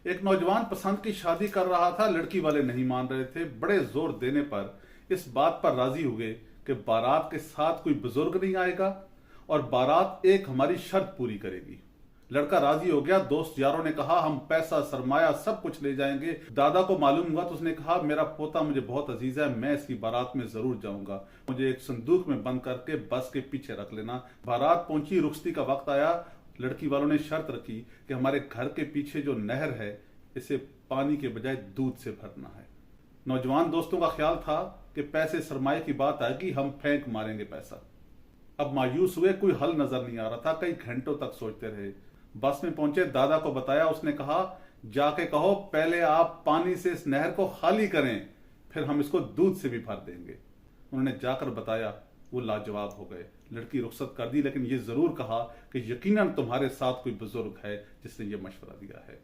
एक नौजवान पसंद की शादी कर रहा था, लड़की वाले नहीं मान रहे थे। बड़े जोर देने पर इस बात पर राजी हुए कि बारात के साथ कोई बुजुर्ग नहीं आएगा और बारात एक हमारी शर्त पूरी करेगी। लड़का राजी हो गया। दोस्त यारों ने कहा हम पैसा सरमाया सब कुछ ले जाएंगे। दादा को मालूम हुआ तो उसने कहा मेरा पोता मुझे बहुत अजीज है, मैं इसकी बारात में जरूर जाऊंगा, मुझे एक संदूक में बंद करके बस के पीछे रख लेना। बारात पहुंची, रुखसती का वक्त आया। लड़की वालों ने शर्त रखी कि हमारे घर के पीछे जो नहर है इसे पानी के बजाय दूध से भरना है। नौजवान दोस्तों का ख्याल था कि पैसे सरमाए की बात आएगी, हम फेंक मारेंगे पैसा। अब मायूस हुए, कोई हल नजर नहीं आ रहा था। कई घंटों तक सोचते रहे। बस में पहुंचे, दादा को बताया। उसने कहा जाके कहो पहले आप पानी से इस नहर को खाली करें, फिर हम इसको दूध से भी भर देंगे। उन्होंने जाकर बताया, वो लाजवाब हो गए। लड़की रुखसत कर दी, लेकिन ये जरूर कहा कि यकीनन तुम्हारे साथ कोई बुजुर्ग है जिसने ये मशवरा दिया है।